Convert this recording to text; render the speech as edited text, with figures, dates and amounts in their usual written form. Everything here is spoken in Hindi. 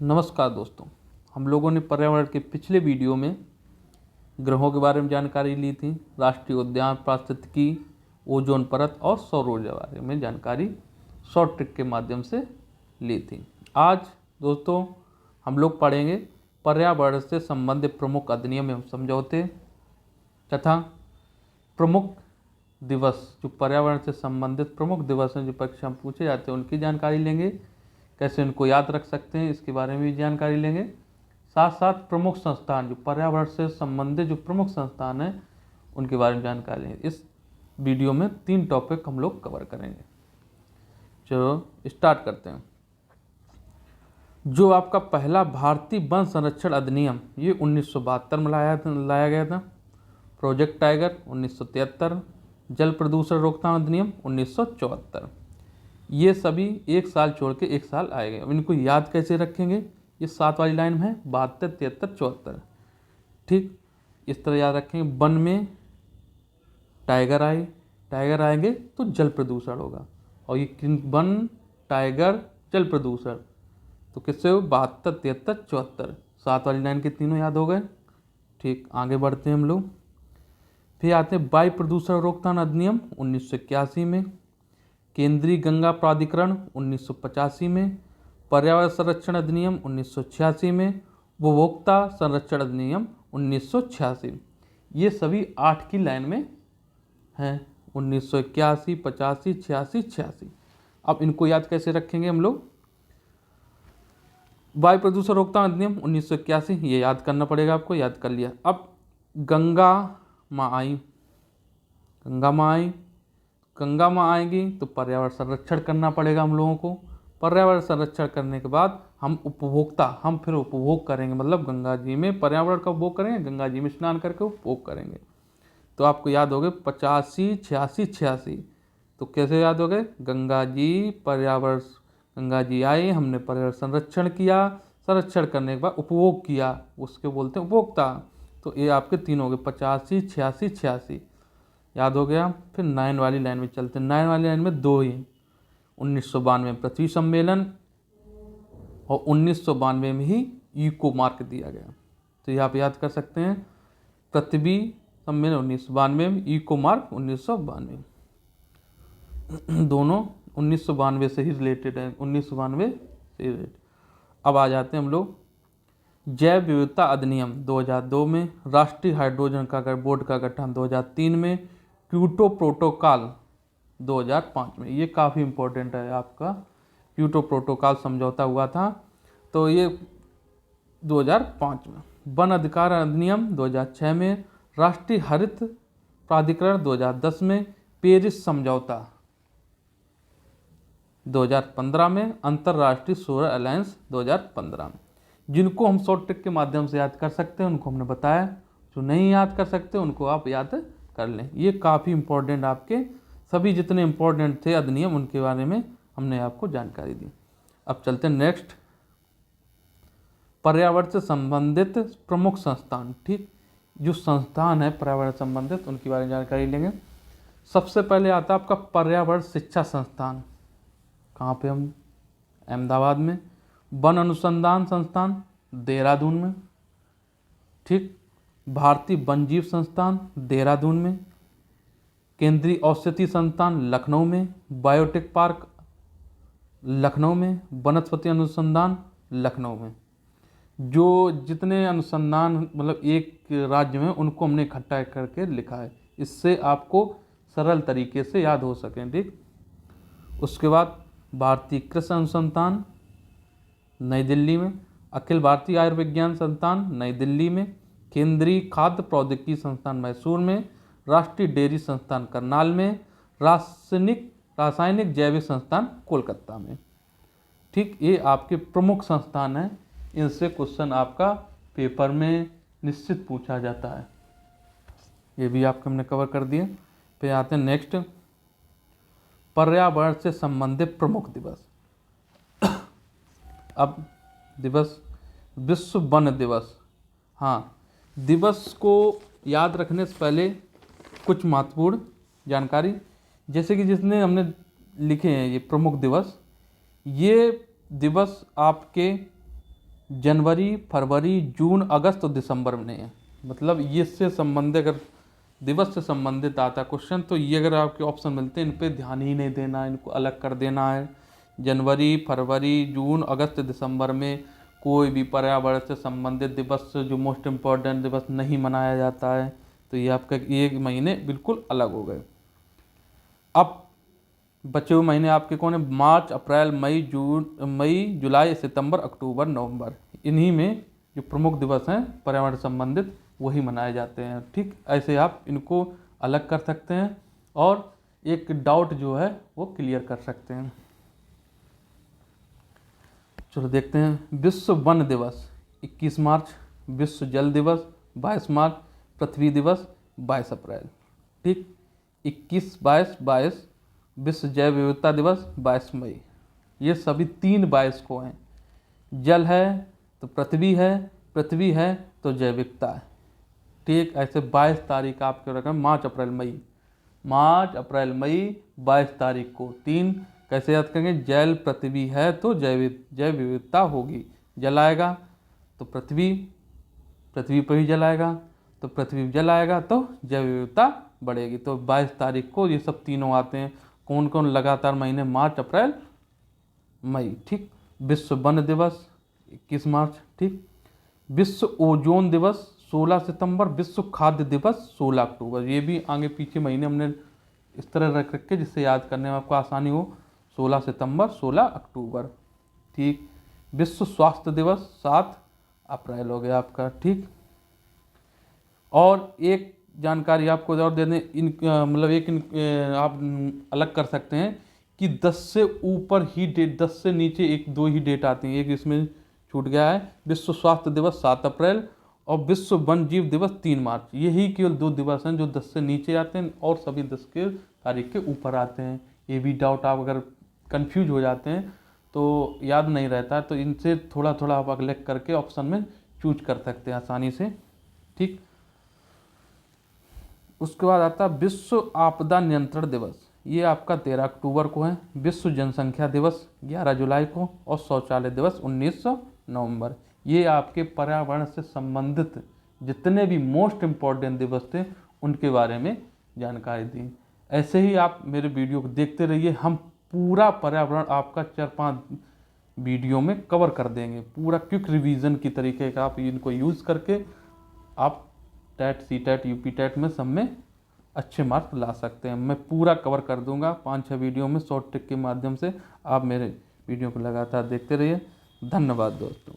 नमस्कार दोस्तों, हम लोगों ने पर्यावरण के पिछले वीडियो में ग्रहों के बारे में जानकारी ली थी। राष्ट्रीय उद्यान, पारिस्थितिकी, ओजोन परत और सौर ऊर्जा के बारे में जानकारी शॉर्ट ट्रिक के माध्यम से ली थी। आज दोस्तों हम लोग पढ़ेंगे पर्यावरण से संबंधित प्रमुख अधिनियम एवं समझौते तथा प्रमुख दिवस, जो पर्यावरण से संबंधित प्रमुख दिवस हैं जो परीक्षा में पूछे जाते हैं उनकी जानकारी लेंगे। कैसे उनको याद रख सकते हैं इसके बारे में भी जानकारी लेंगे। साथ साथ प्रमुख संस्थान, जो पर्यावरण से संबंधित जो प्रमुख संस्थान हैं उनके बारे में जानकारी लेंगे। इस वीडियो में 3 टॉपिक हम लोग कवर करेंगे। चलो स्टार्ट करते हैं। जो आपका पहला भारतीय वन संरक्षण अधिनियम ये 1972 में लाया गया था। प्रोजेक्ट टाइगर 1973, जल प्रदूषण रोकथाम अधिनियम 1974। ये सभी एक साल छोड़ के एक साल आएंगे। अब इनको याद कैसे रखेंगे? ये 7 वाली लाइन में है 72, 73, 74। ठीक, इस तरह याद रखेंगे। वन में टाइगर आएंगे तो जल प्रदूषण होगा। और ये वन, टाइगर, जल प्रदूषण तो किससे हो? 72, 73, 74। 7 वाली लाइन के तीनों याद हो गए। ठीक, आगे बढ़ते हैं हम लोग। फिर आते हैं वायु प्रदूषण रोकथाम अधिनियम 1981 में, केंद्रीय गंगा प्राधिकरण 1985 में, पर्यावरण संरक्षण अधिनियम 1986 में, उपभोक्ता संरक्षण अधिनियम 1986। ये सभी 8 की लाइन में हैं। 1981, 85, 86, 86। अब इनको याद कैसे रखेंगे हम लोग? वायु प्रदूषण रोकथाम अधिनियम 1981 ये याद करना पड़ेगा आपको। याद कर लिया। अब गंगा माँ आएगी तो पर्यावरण संरक्षण करना पड़ेगा हम लोगों को। पर्यावरण संरक्षण करने के बाद हम फिर उपभोग करेंगे, मतलब गंगा जी में पर्यावरण का उपभोग करेंगे, गंगा जी में स्नान करके उपभोग करेंगे। तो आपको याद हो गए 85, 86, 86। तो कैसे याद हो गए? गंगा जी आए, हमने पर्यावरण संरक्षण किया, संरक्षण करने के बाद उपभोग किया, उसके बोलते हैं उपभोक्ता। तो ये आपके 3 हो गए 85, 86, 86। याद हो गया। फिर 9 वाली लाइन में चलते हैं। 9 वाली लाइन में 2 ही। 1992 में पृथ्वी सम्मेलन और 1992 में ही इको मार्क दिया गया। तो ये आप याद कर सकते हैं। पृथ्वी सम्मेलन 1992 में, इको मार्क 1992। दोनों 1992 से ही रिलेटेड है। 1992 से रिलेटेड। अब आ जाते हैं हम लोग जैव विविधता अधिनियम 2002 में, राष्ट्रीय हाइड्रोजन का बोर्ड का गठन 2003 में, क्योटो प्रोटोकॉल 2005 में। ये काफ़ी इम्पोर्टेंट है आपका। क्योटो प्रोटोकॉल समझौता हुआ था तो ये 2005 में। वन अधिकार अधिनियम 2006 में, राष्ट्रीय हरित प्राधिकरण 2010 में, पेरिस समझौता 2015 में, अंतर्राष्ट्रीय सौर अलायंस 2015 में। जिनको हम शॉर्ट ट्रिक के माध्यम से याद कर सकते हैं उनको हमने बताया। जो नहीं याद कर सकते उनको आप याद कर लें। ये काफ़ी इम्पोर्टेंट, आपके सभी जितने इम्पोर्टेंट थे अधिनियम उनके बारे में हमने आपको जानकारी दी। अब चलते हैं नेक्स्ट, पर्यावरण से संबंधित प्रमुख संस्थान। ठीक, जो संस्थान है पर्यावरण संबंधित उनके बारे में जानकारी लेंगे। सबसे पहले आता है आपका पर्यावरण शिक्षा संस्थान। कहाँ पे? हम अहमदाबाद में। वन अनुसंधान संस्थान देहरादून में। ठीक, भारतीय वन्यजीव संस्थान देहरादून में, केंद्रीय औषधि संस्थान लखनऊ में, बायोटेक पार्क लखनऊ में, वनस्पति अनुसंधान लखनऊ में। जो जितने अनुसंधान मतलब एक राज्य में उनको हमने इकट्ठा करके लिखा है, इससे आपको सरल तरीके से याद हो सके। ठीक, उसके बाद भारतीय कृषि अनुसंधान नई दिल्ली में, अखिल भारतीय आयुर्विज्ञान संस्थान नई दिल्ली में, केंद्रीय खाद्य प्रौद्योगिकी संस्थान मैसूर में, राष्ट्रीय डेयरी संस्थान करनाल में, रासायनिक जैविक संस्थान कोलकाता में। ठीक, ये आपके प्रमुख संस्थान हैं। इनसे क्वेश्चन आपका पेपर में निश्चित पूछा जाता है। ये भी आपको हमने कवर कर दिए। फिर आते हैं नेक्स्ट, पर्यावरण से संबंधित प्रमुख दिवस। अब दिवस, विश्व वन दिवस। हाँ, दिवस को याद रखने से पहले कुछ महत्वपूर्ण जानकारी, जैसे कि जिसने हमने लिखे हैं ये प्रमुख दिवस, ये दिवस आपके जनवरी, फरवरी, जून, अगस्त और दिसंबर में है। मतलब ये से संबंधित अगर दिवस से संबंधित आता क्वेश्चन तो ये अगर आपके ऑप्शन मिलते हैं इन पे ध्यान ही नहीं देना, इनको अलग कर देना है। जनवरी, फरवरी, जून, अगस्त, दिसंबर में कोई भी पर्यावरण से संबंधित दिवस जो मोस्ट इम्पोर्टेंट दिवस नहीं मनाया जाता है। तो ये आपका ये महीने बिल्कुल अलग हो गए। अब बचे हुए महीने आपके कौन है? मार्च, अप्रैल, मई, जुलाई, सितंबर, अक्टूबर, नवंबर। इन्हीं में जो प्रमुख दिवस हैं पर्यावरण संबंधित वही मनाए जाते हैं। ठीक, ऐसे आप इनको अलग कर सकते हैं और एक डाउट जो है वो क्लियर कर सकते हैं। चलो देखते हैं। विश्व वन दिवस 21 मार्च, विश्व जल दिवस 22 मार्च, पृथ्वी दिवस 22 अप्रैल। ठीक, 21, 22 विश्व जैव विविधता दिवस 22 मई। ये सभी 3 22 को हैं। जल है तो पृथ्वी है, पृथ्वी है तो जैविकता है। ठीक, ऐसे 22 तारीख आपके रकम मार्च, अप्रैल, मई। मार्च, अप्रैल, मई 22 तारीख को 3 कैसे याद करेंगे? जल, पृथ्वी है तो जैव विविधता होगी। जल आएगा तो पृथ्वी पर ही जल आएगा, तो पृथ्वी जल आएगा तो जैव विविधता बढ़ेगी। तो 22 तारीख को ये सब तीनों आते हैं। कौन कौन लगातार महीने? मार्च, अप्रैल, मई। ठीक, विश्व वन दिवस 21 मार्च। ठीक, विश्व ओजोन दिवस 16 सितंबर, विश्व खाद्य दिवस 16 अक्टूबर। ये भी आगे पीछे महीने हमने इस तरह रख के जिससे याद करने में आपको आसानी हो। 16 सितंबर, 16 अक्टूबर। ठीक, विश्व स्वास्थ्य दिवस 7 अप्रैल हो गया आपका। ठीक, और एक जानकारी आपको और दे दें, मतलब आप अलग कर सकते हैं कि 10 से ऊपर ही डेट, 10 से नीचे 1-2 ही डेट आती हैं। एक इसमें छूट गया है। विश्व स्वास्थ्य दिवस 7 अप्रैल और विश्व वन जीव दिवस 3 मार्च। यही केवल 2 दिवस हैं जो 10 से नीचे आते हैं और सभी 10 के तारीख के ऊपर आते हैं। ये भी डाउट आप अगर कंफ्यूज हो जाते हैं तो याद नहीं रहता है तो इनसे थोड़ा थोड़ा आप अलग करके ऑप्शन में चूज कर सकते हैं आसानी से। ठीक, उसके बाद आता है विश्व आपदा नियंत्रण दिवस। ये आपका 13 अक्टूबर को है। विश्व जनसंख्या दिवस 11 जुलाई को और शौचालय दिवस 19 नवंबर। ये आपके पर्यावरण से संबंधित जितने भी मोस्ट इम्पॉर्टेंट दिवस थे उनके बारे में जानकारी दी। ऐसे ही आप मेरे वीडियो को देखते रहिए। हम पूरा पर्यावरण आपका 4-5 वीडियो में कवर कर देंगे। पूरा क्विक रिवीजन की तरीके का आप इनको यूज़ करके आप टेट, सीटेट, यूपी टेट में सब में अच्छे मार्क्स ला सकते हैं। मैं पूरा कवर कर दूंगा 5-6 वीडियो में शॉर्ट ट्रिक के माध्यम से। आप मेरे वीडियो को लगातार देखते रहिए। धन्यवाद दोस्तों।